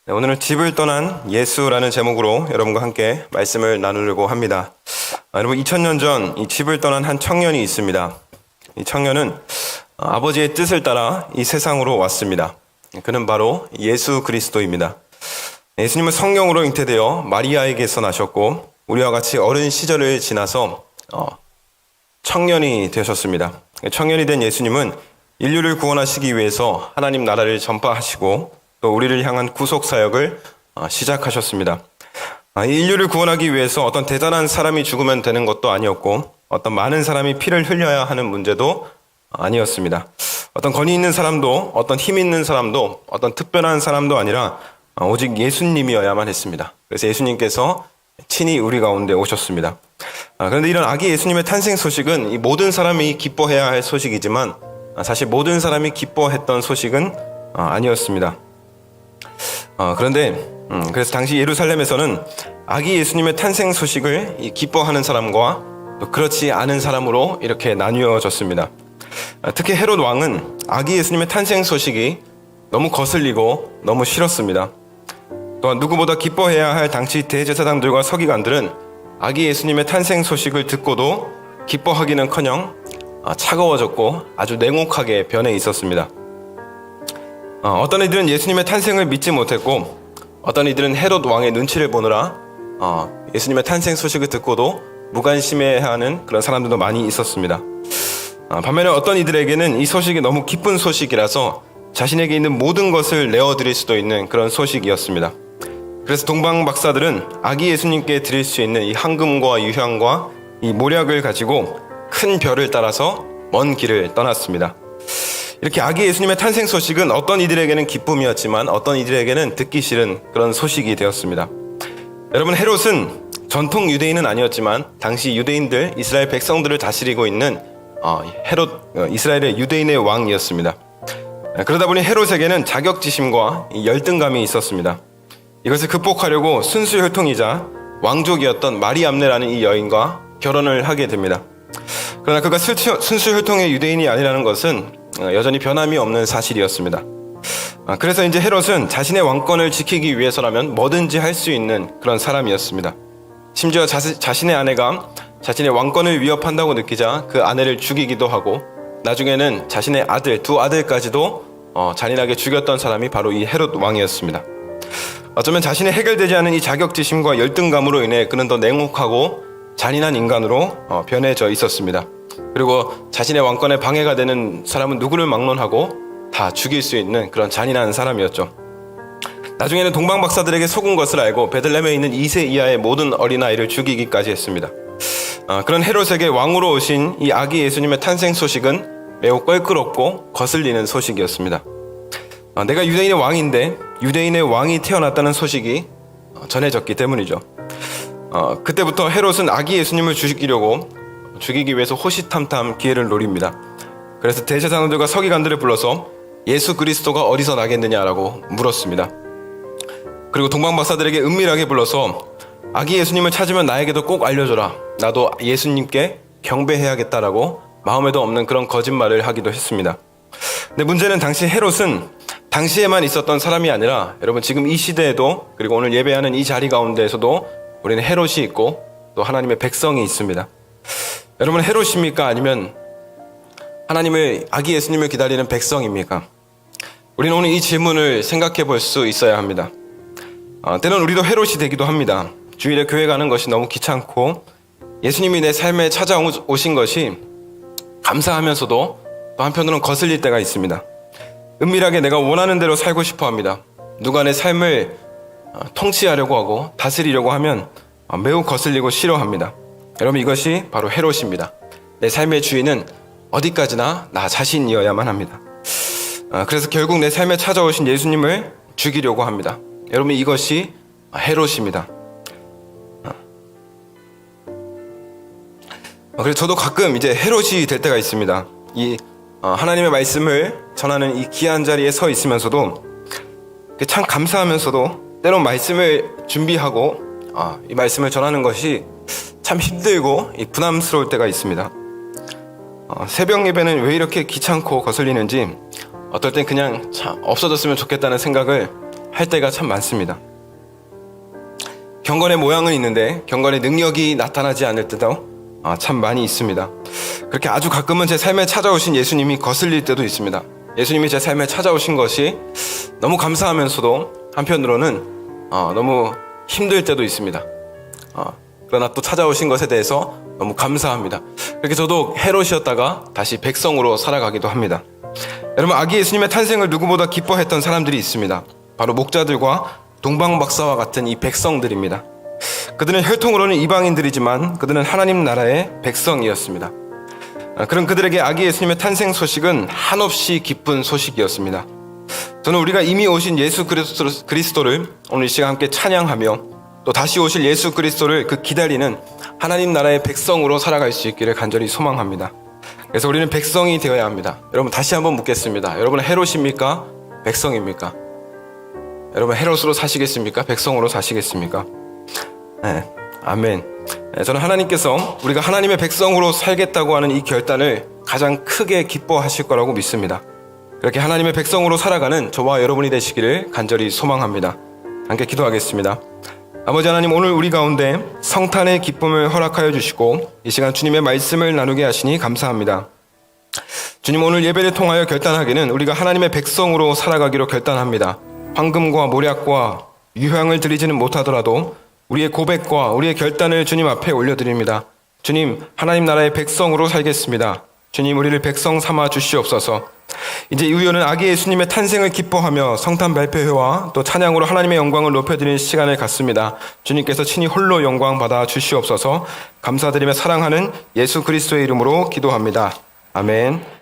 네, 오늘은 집을 떠난 예수라는 제목으로 여러분과 함께 말씀을 나누려고 합니다. 여러분 2000년 전 이 집을 떠난 한 청년이 있습니다. 이 청년은 아버지의 뜻을 따라 이 세상으로 왔습니다. 그는 바로 예수 그리스도입니다. 예수님은 성령으로 잉태되어 마리아에게서 나셨고 우리와 같이 어린 시절을 지나서 청년이 되셨습니다. 청년이 된 예수님은 인류를 구원하시기 위해서 하나님 나라를 전파하시고 또 우리를 향한 구속 사역을 시작하셨습니다. 인류를 구원하기 위해서 어떤 대단한 사람이 죽으면 되는 것도 아니었고 어떤 많은 사람이 피를 흘려야 하는 문제도 아니었습니다. 어떤 권위 있는 사람도 어떤 힘 있는 사람도 어떤 특별한 사람도 아니라 오직 예수님이어야만 했습니다. 그래서 예수님께서 친히 우리 가운데 오셨습니다. 그런데 이런 아기 예수님의 탄생 소식은 이 모든 사람이 기뻐해야 할 소식이지만 사실 모든 사람이 기뻐했던 소식은 아니었습니다. 그래서 당시 예루살렘에서는 아기 예수님의 탄생 소식을 기뻐하는 사람과 또 그렇지 않은 사람으로 이렇게 나뉘어졌습니다. 특히 헤롯 왕은 아기 예수님의 탄생 소식이 너무 거슬리고 너무 싫었습니다. 또한 누구보다 기뻐해야 할 당시 대제사장들과 서기관들은 아기 예수님의 탄생 소식을 듣고도 기뻐하기는커녕 차가워졌고 아주 냉혹하게 변해 있었습니다. 어떤 이들은 예수님의 탄생을 믿지 못했고 어떤 이들은 헤롯 왕의 눈치를 보느라 예수님의 탄생 소식을 듣고도 무관심해하는 그런 사람들도 많이 있었습니다. 반면에 어떤 이들에게는 이 소식이 너무 기쁜 소식이라서 자신에게 있는 모든 것을 내어드릴 수도 있는 그런 소식이었습니다. 그래서 동방 박사들은 아기 예수님께 드릴 수 있는 이 황금과 유향과 이 모략을 가지고 큰 별을 따라서 먼 길을 떠났습니다. 이렇게 아기 예수님의 탄생 소식은 어떤 이들에게는 기쁨이었지만 어떤 이들에게는 듣기 싫은 그런 소식이 되었습니다. 여러분, 헤롯은 전통 유대인은 아니었지만 당시 유대인들, 이스라엘 백성들을 다스리고 있는 이스라엘의 유대인의 왕이었습니다. 그러다 보니 헤롯에게는 자격지심과 열등감이 있었습니다. 이것을 극복하려고 순수혈통이자 왕족이었던 마리암네라는 이 여인과 결혼을 하게 됩니다. 그러나 그가 순수혈통의 유대인이 아니라는 것은 여전히 변함이 없는 사실이었습니다. 그래서 이제 헤롯은 자신의 왕권을 지키기 위해서라면 뭐든지 할 수 있는 그런 사람이었습니다. 심지어 자신의 아내가 자신의 왕권을 위협한다고 느끼자 그 아내를 죽이기도 하고 나중에는 자신의 두 아들까지도 잔인하게 죽였던 사람이 바로 이 헤롯 왕이었습니다. 어쩌면 자신의 해결되지 않은 이 자격지심과 열등감으로 인해 그는 더 냉혹하고 잔인한 인간으로 변해져 있었습니다. 그리고 자신의 왕권에 방해가 되는 사람은 누구를 막론하고 다 죽일 수 있는 그런 잔인한 사람이었죠. 나중에는 동방 박사들에게 속은 것을 알고 베들레헴에 있는 2세 이하의 모든 어린아이를 죽이기까지 했습니다. 그런 헤롯에게 왕으로 오신 이 아기 예수님의 탄생 소식은 매우 껄끄럽고 거슬리는 소식이었습니다. 내가 유대인의 왕인데 유대인의 왕이 태어났다는 소식이 전해졌기 때문이죠. 그때부터 헤롯은 아기 예수님을 죽이기 위해서 호시탐탐 기회를 노립니다. 그래서 대제사장들과 서기관들을 불러서 예수 그리스도가 어디서 나겠느냐라고 물었습니다. 그리고 동방 박사들에게 은밀하게 불러서 아기 예수님을 찾으면 나에게도 꼭 알려줘라. 나도 예수님께 경배해야겠다라고 마음에도 없는 그런 거짓말을 하기도 했습니다. 근데 문제는 당시 헤롯은 당시에만 있었던 사람이 아니라 여러분 지금 이 시대에도 그리고 오늘 예배하는 이 자리 가운데에서도 우리는 헤롯이 있고 또 하나님의 백성이 있습니다. 여러분 헤롯입니까? 아니면 하나님의 아기 예수님을 기다리는 백성입니까? 우리는 오늘 이 질문을 생각해 볼 수 있어야 합니다. 때론 우리도 헤롯이 되기도 합니다. 주일에 교회 가는 것이 너무 귀찮고 예수님이 내 삶에 찾아오신 것이 감사하면서도 또 한편으로는 거슬릴 때가 있습니다. 은밀하게 내가 원하는 대로 살고 싶어 합니다. 누가 내 삶을 통치하려고 하고 다스리려고 하면 매우 거슬리고 싫어합니다. 여러분, 이것이 바로 헤롯입니다. 내 삶의 주인은 어디까지나 나 자신이어야만 합니다. 그래서 결국 내 삶에 찾아오신 예수님을 죽이려고 합니다. 여러분, 이것이 헤롯입니다. 그래서 저도 가끔 이제 헤롯이 될 때가 있습니다. 하나님의 말씀을 전하는 이 귀한 자리에 서 있으면서도 참 감사하면서도 때론 말씀을 준비하고 이 말씀을 전하는 것이 참 힘들고 부담스러울 때가 있습니다. 새벽 예배는 왜 이렇게 귀찮고 거슬리는지 어떨 땐 그냥 참 없어졌으면 좋겠다는 생각을 할 때가 참 많습니다. 경건의 모양은 있는데 경건의 능력이 나타나지 않을 때도 참 많이 있습니다. 그렇게 아주 가끔은 제 삶에 찾아오신 예수님이 거슬릴 때도 있습니다. 예수님이 제 삶에 찾아오신 것이 너무 감사하면서도 한편으로는 너무 힘들 때도 있습니다. 그러나 또 찾아오신 것에 대해서 너무 감사합니다. 그렇게 저도 헤롯이었다가 다시 백성으로 살아가기도 합니다. 여러분, 아기 예수님의 탄생을 누구보다 기뻐했던 사람들이 있습니다. 바로 목자들과 동방박사와 같은 이 백성들입니다. 그들은 혈통으로는 이방인들이지만 그들은 하나님 나라의 백성이었습니다. 그런 그들에게 아기 예수님의 탄생 소식은 한없이 기쁜 소식이었습니다. 저는 우리가 이미 오신 예수 그리스도를 오늘 이 시간 함께 찬양하며 또 다시 오실 예수 그리스도를 그 기다리는 하나님 나라의 백성으로 살아갈 수 있기를 간절히 소망합니다. 그래서 우리는 백성이 되어야 합니다. 여러분, 다시 한번 묻겠습니다. 여러분은 헤롯입니까? 백성입니까? 여러분, 헤롯으로 사시겠습니까? 백성으로 사시겠습니까? 네, 아멘. 저는 하나님께서 우리가 하나님의 백성으로 살겠다고 하는 이 결단을 가장 크게 기뻐하실 거라고 믿습니다. 그렇게 하나님의 백성으로 살아가는 저와 여러분이 되시기를 간절히 소망합니다. 함께 기도하겠습니다. 아버지 하나님, 오늘 우리 가운데 성탄의 기쁨을 허락하여 주시고 이 시간 주님의 말씀을 나누게 하시니 감사합니다. 주님, 오늘 예배를 통하여 결단하기는 우리가 하나님의 백성으로 살아가기로 결단합니다. 황금과 모략과 유향을 드리지는 못하더라도 우리의 고백과 우리의 결단을 주님 앞에 올려드립니다. 주님, 하나님 나라의 백성으로 살겠습니다. 주님, 우리를 백성 삼아 주시옵소서. 이제 이후에는 아기 예수님의 탄생을 기뻐하며 성탄 발표회와 또 찬양으로 하나님의 영광을 높여드리는 시간을 갖습니다. 주님께서 친히 홀로 영광 받아 주시옵소서. 감사드리며 사랑하는 예수 그리스도의 이름으로 기도합니다. 아멘.